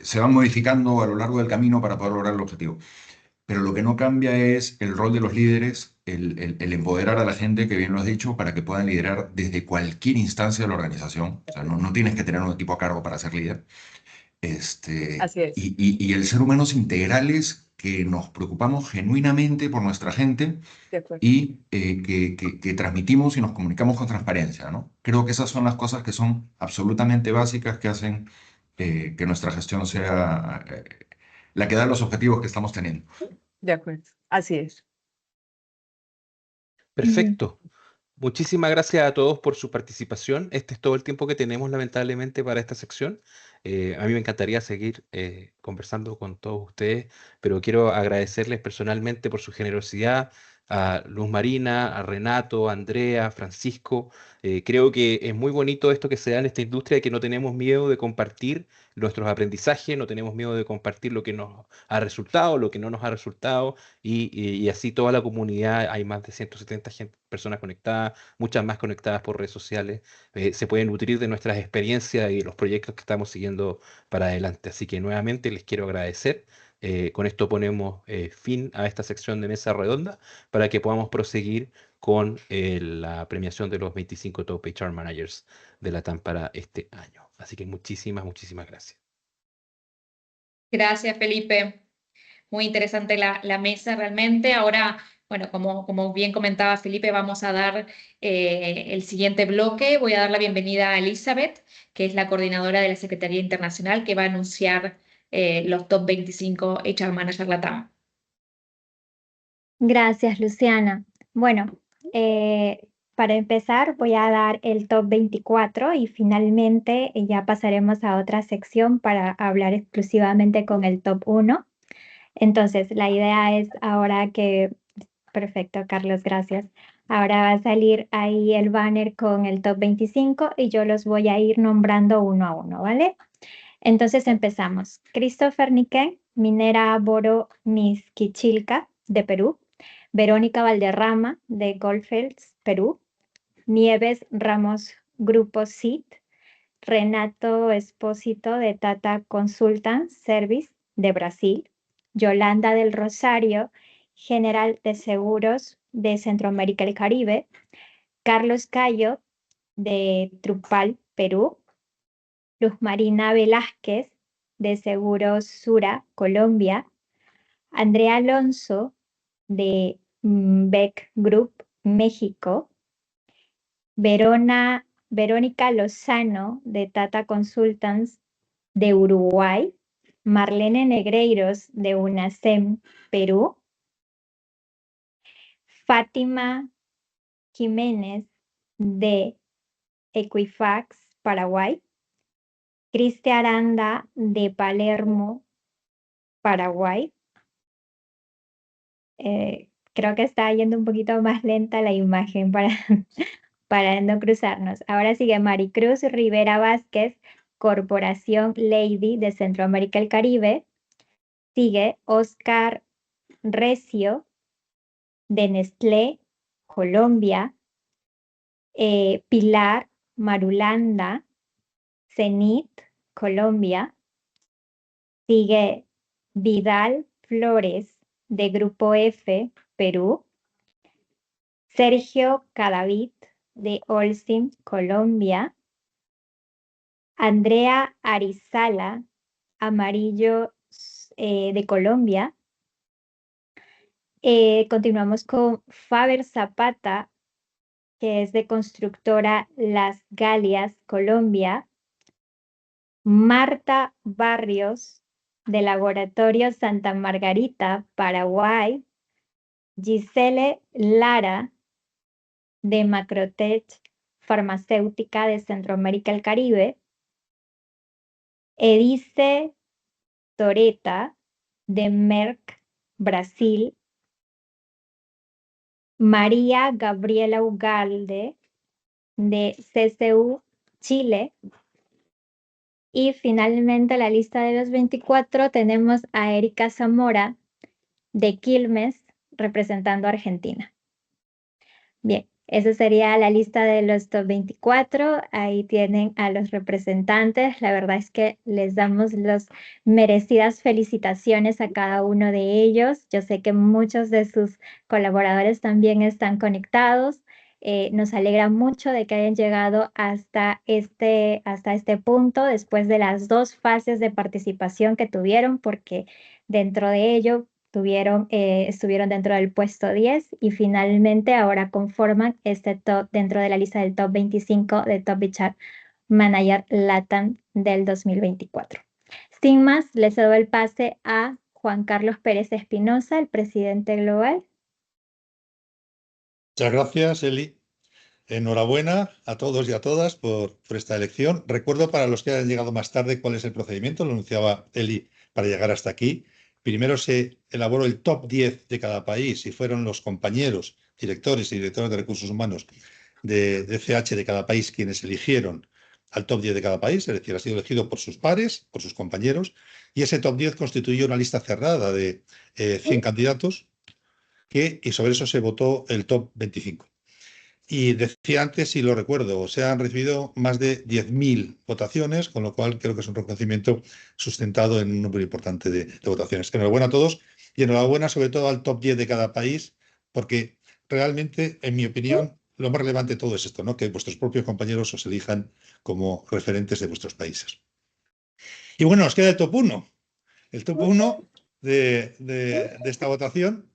se van modificando a lo largo del camino para poder lograr el objetivo. Pero lo que no cambia es el rol de los líderes, el empoderar a la gente, que bien lo has dicho, para que puedan liderar desde cualquier instancia de la organización. O sea, no tienes que tener un equipo a cargo para ser líder. Así es. Y el ser humanos integrales que nos preocupamos genuinamente por nuestra gente De acuerdo. y que transmitimos y nos comunicamos con transparencia, ¿no? Creo que esas son las cosas que son absolutamente básicas, que hacen que nuestra gestión sea la que da los objetivos que estamos teniendo. De acuerdo. Así es. Perfecto. Muchísimas gracias a todos por su participación. Este es todo el tiempo que tenemos, lamentablemente, para esta sección. A mí me encantaría seguir conversando con todos ustedes, pero quiero agradecerles personalmente por su generosidad, a Luz Marina, a Renato, a Andrea, a Francisco. Creo que es muy bonito esto que se da en esta industria, que no tenemos miedo de compartir nuestros aprendizajes, no tenemos miedo de compartir lo que nos ha resultado, lo que no nos ha resultado, y así toda la comunidad. Hay más de 170 personas conectadas, muchas más conectadas por redes sociales, se pueden nutrir de nuestras experiencias y los proyectos que estamos siguiendo para adelante. Así que nuevamente les quiero agradecer. Con esto ponemos fin a esta sección de mesa redonda para que podamos proseguir con la premiación de los 25 Top HR Managers de la TAM para este año. Así que muchísimas gracias. Gracias, Felipe. Muy interesante la mesa realmente. Ahora, bueno, como bien comentaba Felipe, vamos a dar el siguiente bloque. Voy a dar la bienvenida a Elizabeth, que es la coordinadora de la Secretaría Internacional, que va a anunciar los top 25 HR Manager Latam. Gracias, Luciana. Bueno, para empezar voy a dar el top 24 y finalmente ya pasaremos a otra sección para hablar exclusivamente con el top 1. Entonces, la idea es ahora que... Perfecto, Carlos, gracias. Ahora va a salir ahí el banner con el top 25 y yo los voy a ir nombrando uno a uno, ¿vale? Entonces empezamos. Christopher Niquén, Minera Boro Mizquichilca, de Perú. Verónica Valderrama, de Goldfields, Perú. Nieves Ramos, Grupo CIT. Renato Espósito, de Tata Consultant Service, de Brasil. Yolanda del Rosario, General de Seguros de Centroamérica y el Caribe. Carlos Cayo, de Trupal, Perú. Luz Marina Velázquez, de Seguros Sura, Colombia. Andrea Alonso, de Beck Group, México. Verónica Lozano, de Tata Consultants de Uruguay, Marlene Negreiros, de UNASEM, Perú, Fátima Jiménez, de Equifax, Paraguay, Cristia Aranda, de Palermo, Paraguay. Creo que está yendo un poquito más lenta la imagen para no cruzarnos. Ahora sigue Maricruz Rivera Vázquez, Corporación Lady de Centroamérica y el Caribe. Sigue Oscar Recio, de Nestlé, Colombia. Pilar Marulanda, Cenit, Colombia. Sigue Vidal Flores, de Grupo F, Perú. Sergio Cadavid, de Olsim, Colombia. Andrea Arizala, Amarillo, de Colombia. Continuamos con Faber Zapata, que es de constructora Las Galias, Colombia. Marta Barrios, de Laboratorio Santa Margarita, Paraguay. Gisele Lara, de Macrotech Farmacéutica de Centroamérica y el Caribe. Edice Toreta, de Merck, Brasil. María Gabriela Ugalde, de CCU, Chile. Y finalmente, la lista de los 24, tenemos a Erika Zamora, de Quilmes, representando a Argentina. Bien, esa sería la lista de los top 24. Ahí tienen a los representantes. La verdad es que les damos las merecidas felicitaciones a cada uno de ellos. Yo sé que muchos de sus colaboradores también están conectados. Nos alegra mucho de que hayan llegado hasta este punto, después de las 2 fases de participación que tuvieron, porque dentro de ello estuvieron dentro del puesto 10 y finalmente ahora conforman este top dentro de la lista del top 25 de Top HR Manager LATAM del 2024. Sin más, les cedo el pase a Juan Carlos Pérez Espinosa, el presidente global. Muchas gracias, Eli. Enhorabuena a todos y a todas por esta elección. Recuerdo para los que hayan llegado más tarde cuál es el procedimiento, lo anunciaba Eli para llegar hasta aquí. Primero se elaboró el top 10 de cada país y fueron los compañeros, directores y directores de recursos humanos de CH de cada país quienes eligieron al top 10 de cada país, es decir, ha sido elegido por sus pares, por sus compañeros, y ese top 10 constituyó una lista cerrada de 100 candidatos y sobre eso se votó el top 25. Y decía antes, y lo recuerdo, se han recibido más de 10.000 votaciones, con lo cual creo que es un reconocimiento sustentado en un número importante de votaciones. Enhorabuena a todos y enhorabuena sobre todo al top 10 de cada país, porque realmente, en mi opinión, lo más relevante de todo es esto, ¿no? Que vuestros propios compañeros os elijan como referentes de vuestros países. Y bueno, nos queda el top 1. El top 1 de esta votación,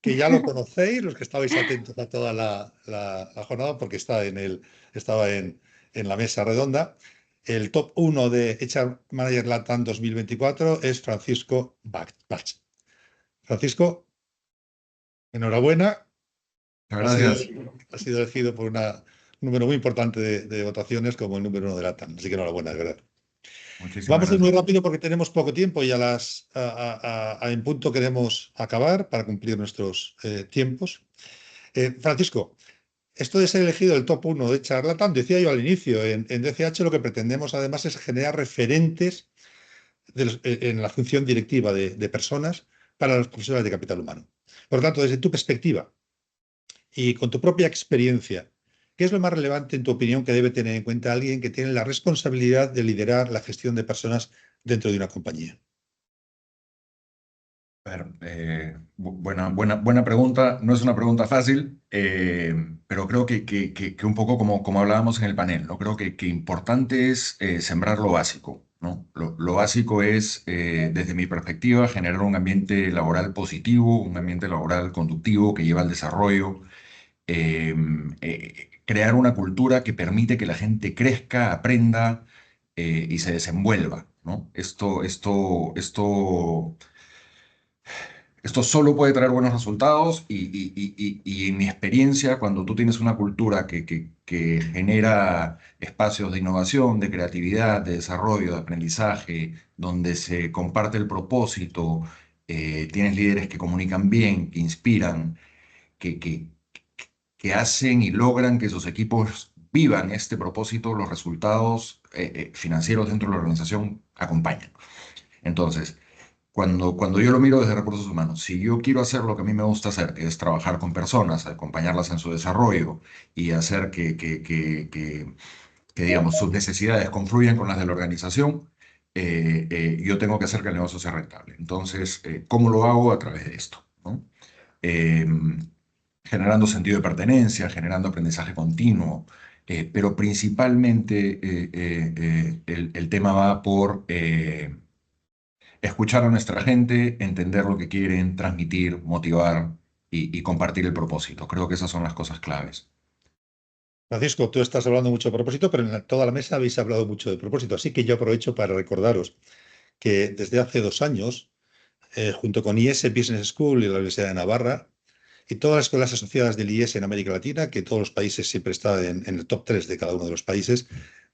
que ya lo conocéis, los que estabais atentos a toda la jornada, porque estaba en la mesa redonda. El top 1 de HR Manager LATAM 2024 es Francisco Bach. Francisco, enhorabuena. Gracias. Ha sido elegido por un número muy importante de votaciones como el número 1 de LATAM. Así que enhorabuena, de verdad. Vamos a ir muy rápido porque tenemos poco tiempo y en punto queremos acabar para cumplir nuestros tiempos. Francisco, esto de ser elegido el top 1 de HR LATAM, decía yo al inicio, en DCH lo que pretendemos además es generar referentes en la función directiva de personas para los profesionales de capital humano. Por lo tanto, desde tu perspectiva y con tu propia experiencia, ¿qué es lo más relevante, en tu opinión, que debe tener en cuenta alguien que tiene la responsabilidad de liderar la gestión de personas dentro de una compañía? A ver, buena pregunta. No es una pregunta fácil, pero creo que un poco como hablábamos en el panel, ¿no? Creo que importante es sembrar lo básico, ¿no? Lo básico es, desde mi perspectiva, generar un ambiente laboral positivo, un ambiente laboral conductivo que lleva al desarrollo. crear una cultura que permite que la gente crezca, aprenda y se desenvuelva, ¿no? Esto solo puede traer buenos resultados y en mi experiencia, cuando tú tienes una cultura que genera espacios de innovación, de creatividad, de desarrollo, de aprendizaje, donde se comparte el propósito, tienes líderes que comunican bien, que inspiran, que, que, que hacen y logran que sus equipos vivan este propósito, los resultados financieros dentro de la organización acompañan. Entonces, cuando yo lo miro desde recursos humanos, si yo quiero hacer lo que a mí me gusta hacer, que es trabajar con personas, acompañarlas en su desarrollo y hacer que, digamos, sus necesidades confluyan con las de la organización, yo tengo que hacer que el negocio sea rentable. Entonces, ¿cómo lo hago? A través de esto, ¿no? Eh, Generando sentido de pertenencia, generando aprendizaje continuo, pero principalmente el tema va por escuchar a nuestra gente, entender lo que quieren, transmitir, motivar y compartir el propósito. Creo que esas son las cosas claves. Francisco, tú estás hablando mucho de propósito, pero en toda la mesa habéis hablado mucho de propósito. Así que yo aprovecho para recordaros que desde hace 2 años, junto con IES Business School y la Universidad de Navarra, y todas las escuelas asociadas del IES en América Latina, que todos los países siempre están en el top 3 de cada uno de los países,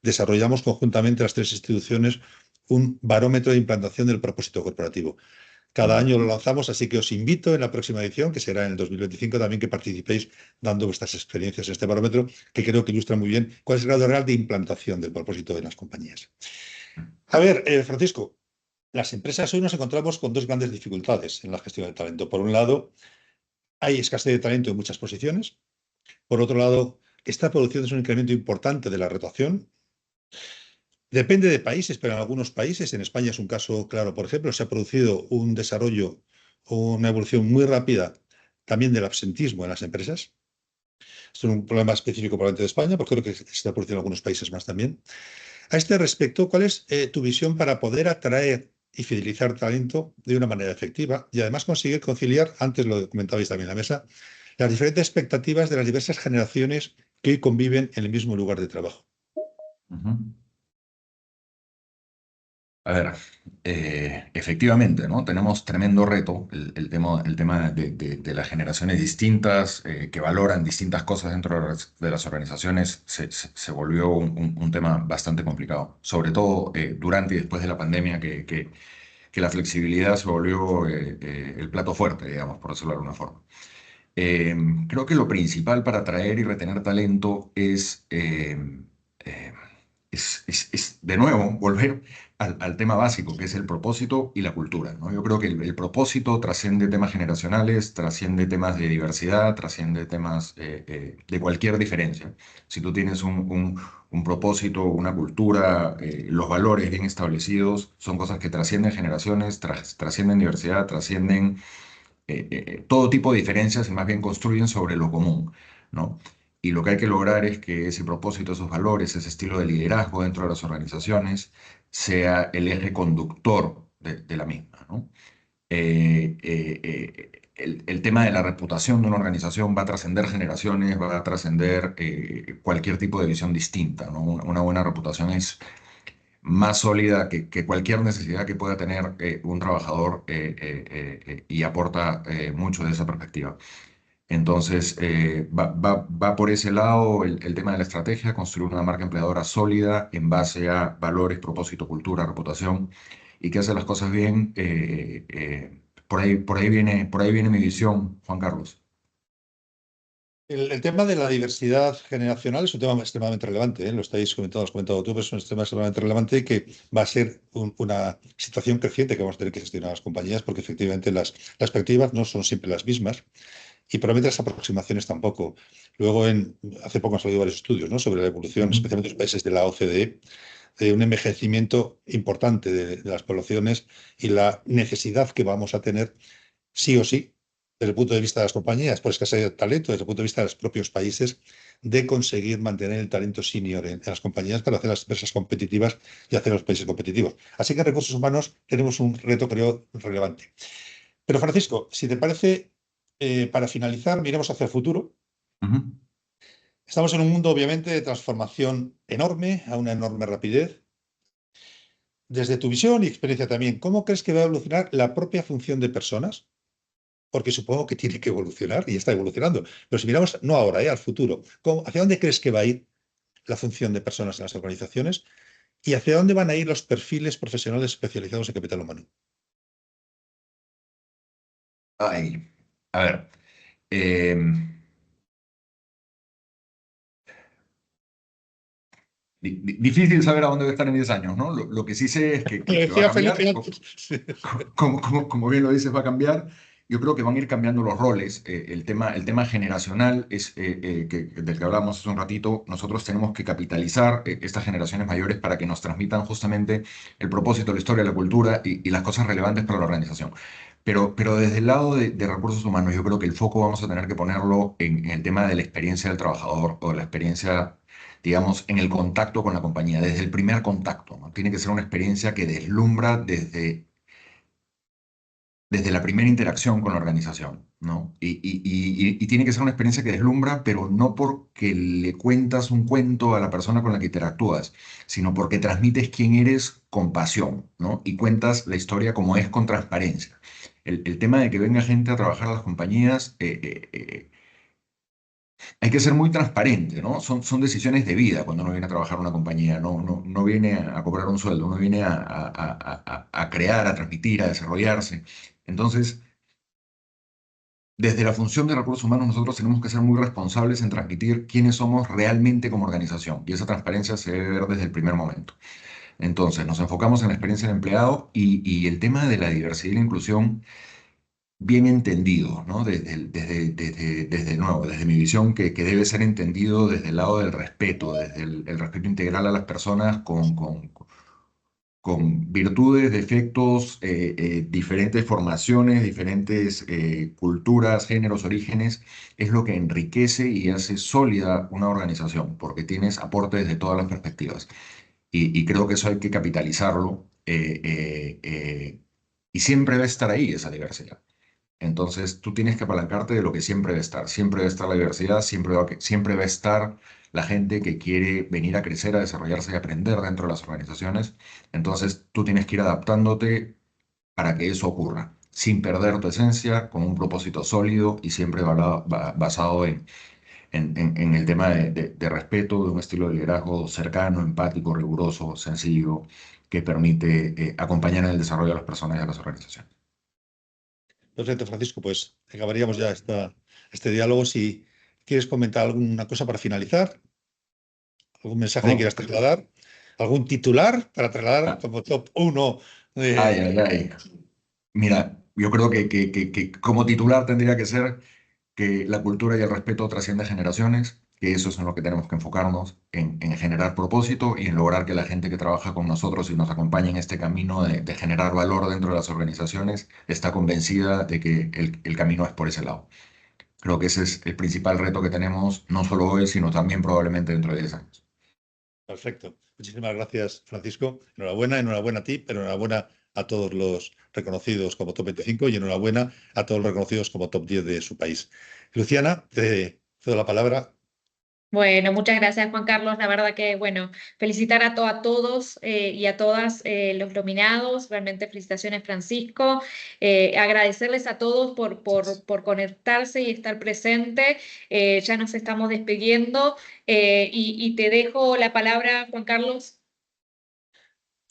desarrollamos conjuntamente las 3 instituciones un barómetro de implantación del propósito corporativo. Cada año lo lanzamos, así que os invito en la próxima edición, que será en el 2025, también que participéis dando vuestras experiencias en este barómetro, que creo que ilustra muy bien cuál es el grado real de implantación del propósito en las compañías. A ver, Francisco, las empresas hoy nos encontramos con 2 grandes dificultades en la gestión del talento. Por un lado, hay escasez de talento en muchas posiciones. Por otro lado, está produciéndose un incremento importante de la rotación. Depende de países, pero en algunos países, en España es un caso claro, por ejemplo, se ha producido un desarrollo o una evolución muy rápida también del absentismo en las empresas. Esto es un problema específico probablemente de España, porque creo que se está produciendo en algunos países más también. A este respecto, ¿cuál es tu visión para poder atraer y fidelizar talento de una manera efectiva y además conseguir conciliar, antes lo comentabais también en la mesa, las diferentes expectativas de las diversas generaciones que hoy conviven en el mismo lugar de trabajo? A ver, efectivamente, ¿no? Tenemos tremendo reto, el tema de las generaciones distintas que valoran distintas cosas dentro de las organizaciones se volvió un tema bastante complicado, sobre todo durante y después de la pandemia que la flexibilidad se volvió el plato fuerte, digamos, por decirlo de alguna forma. Creo que lo principal para atraer y retener talento es, de nuevo, volver al tema básico, que es el propósito y la cultura, ¿no? Yo creo que el propósito trasciende temas generacionales, trasciende temas de diversidad, trasciende temas de cualquier diferencia. Si tú tienes un propósito, una cultura, los valores bien establecidos, son cosas que trascienden generaciones, trascienden diversidad, trascienden todo tipo de diferencias y más bien construyen sobre lo común, ¿no? Y lo que hay que lograr es que ese propósito, esos valores, ese estilo de liderazgo dentro de las organizaciones sea el eje conductor de la misma, ¿no? El tema de la reputación de una organización va a trascender generaciones, va a trascender cualquier tipo de visión distinta, ¿no? Una buena reputación es más sólida que cualquier necesidad que pueda tener un trabajador y aporta mucho de esa perspectiva. Entonces, va por ese lado el tema de la estrategia, construir una marca empleadora sólida en base a valores, propósito, cultura, reputación y que hace las cosas bien. Por ahí viene mi visión, Juan Carlos. El tema de la diversidad generacional es un tema extremadamente relevante, ¿eh? Lo estáis comentando, lo has comentado tú, pero es un tema extremadamente relevante y que va a ser una situación creciente que vamos a tener que gestionar las compañías porque efectivamente las perspectivas no son siempre las mismas y probablemente las aproximaciones tampoco. Luego, hace poco han salido varios estudios, ¿no?, sobre la evolución, especialmente en los países de la OCDE, de un envejecimiento importante de las poblaciones y la necesidad que vamos a tener sí o sí, desde el punto de vista de las compañías, por escasez de talento, desde el punto de vista de los propios países, de conseguir mantener el talento senior en las compañías para hacer las empresas competitivas y hacer los países competitivos. Así que en recursos humanos tenemos un reto, creo, relevante. Pero Francisco, si te parece, para finalizar, miremos hacia el futuro. Estamos en un mundo, obviamente, de transformación enorme, a una enorme rapidez. Desde tu visión y experiencia también, ¿cómo crees que va a evolucionar la propia función de personas? Porque supongo que tiene que evolucionar y está evolucionando. Pero si miramos, no ahora, al futuro, ¿hacia dónde crees que va a ir la función de personas en las organizaciones? ¿Y hacia dónde van a ir los perfiles profesionales especializados en capital humano? Ay, a ver, em, difícil saber a dónde va a estar en 10 años, ¿no? Lo que sí sé es que va a Decía cambiar, Felipe antes. como bien lo dices, va a cambiar. Yo creo que van a ir cambiando los roles. El tema generacional es, del que hablamos hace un ratito. Nosotros tenemos que capitalizar estas generaciones mayores para que nos transmitan justamente el propósito, la historia, la cultura y las cosas relevantes para la organización. Pero desde el lado de recursos humanos, yo creo que el foco vamos a tener que ponerlo en el tema de la experiencia del trabajador o de la experiencia, digamos, en el contacto con la compañía, desde el primer contacto, ¿no? Tiene que ser una experiencia que deslumbra desde la primera interacción con la organización, ¿no? Y tiene que ser una experiencia que deslumbra, pero no porque le cuentas un cuento a la persona con la que interactúas, sino porque transmites quién eres con pasión, ¿no? Y cuentas la historia como es con transparencia. El tema de que venga gente a trabajar a las compañías, hay que ser muy transparente, ¿no? Son decisiones de vida cuando uno viene a trabajar en una compañía, no viene a cobrar un sueldo, uno viene a crear, a transmitir, a desarrollarse. Entonces, desde la función de recursos humanos, nosotros tenemos que ser muy responsables en transmitir quiénes somos realmente como organización. Y esa transparencia se debe ver desde el primer momento. Entonces, nos enfocamos en la experiencia del empleado y el tema de la diversidad y la inclusión bien entendido, ¿no? Desde nuevo, desde mi visión, que debe ser entendido desde el lado del respeto, desde el respeto integral a las personas con virtudes, defectos, diferentes formaciones, diferentes culturas, géneros, orígenes, es lo que enriquece y hace sólida una organización, porque tienes aportes de todas las perspectivas. Y creo que eso hay que capitalizarlo, y siempre va a estar ahí esa diversidad. Entonces tú tienes que apalancarte de lo que siempre va a estar la diversidad, siempre va a estar la gente que quiere venir a crecer, a desarrollarse y aprender dentro de las organizaciones. Entonces tú tienes que ir adaptándote para que eso ocurra, sin perder tu esencia, con un propósito sólido y siempre basado en el tema de respeto, de un estilo de liderazgo cercano, empático, riguroso, sencillo, que permite acompañar en el desarrollo de las personas y de las organizaciones. Perfecto, Francisco, pues acabaríamos ya este diálogo. Si quieres comentar alguna cosa para finalizar, algún mensaje que quieras trasladar, algún titular para trasladar como top 1. Ay, ay, ay. Mira, yo creo que como titular tendría que ser que la cultura y el respeto trascienden generaciones, que eso es en lo que tenemos que enfocarnos, en generar propósito y en lograr que la gente que trabaja con nosotros y nos acompaña en este camino de generar valor dentro de las organizaciones está convencida de que el camino es por ese lado. Creo que ese es el principal reto que tenemos, no solo hoy, sino también probablemente dentro de 10 años. Perfecto. Muchísimas gracias, Francisco. Enhorabuena a ti, pero enhorabuena a todos los reconocidos como top 25 y enhorabuena a todos los reconocidos como top 10 de su país. Luciana, te cedo la palabra. Bueno, muchas gracias Juan Carlos. La verdad que, bueno, felicitar a todos y a todas los nominados. Realmente felicitaciones Francisco. Agradecerles a todos por conectarse y estar presente. Ya nos estamos despidiendo y te dejo la palabra, Juan Carlos.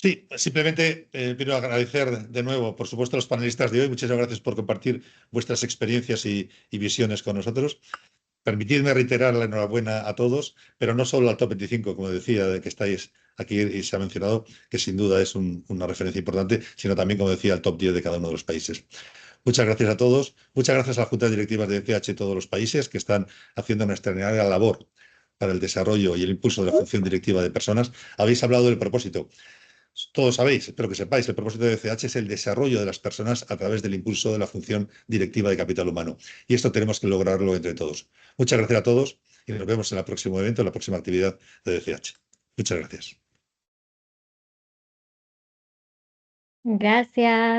Sí, simplemente quiero agradecer de nuevo, por supuesto, a los panelistas de hoy. Muchas gracias por compartir vuestras experiencias y visiones con nosotros. Permitidme reiterar la enhorabuena a todos, pero no solo al top 25, como decía, de que estáis aquí y se ha mencionado, que sin duda es una referencia importante, sino también, como decía, al top 10 de cada uno de los países. Muchas gracias a todos. Muchas gracias a las juntas directivas de CH de todos los países que están haciendo una extraordinaria labor para el desarrollo y el impulso de la función directiva de personas. Habéis hablado del propósito. Todos sabéis, espero que sepáis, el propósito de CH es el desarrollo de las personas a través del impulso de la función directiva de capital humano. Y esto tenemos que lograrlo entre todos. Muchas gracias a todos y nos vemos en el próximo evento, en la próxima actividad de DCH. Muchas gracias. Gracias.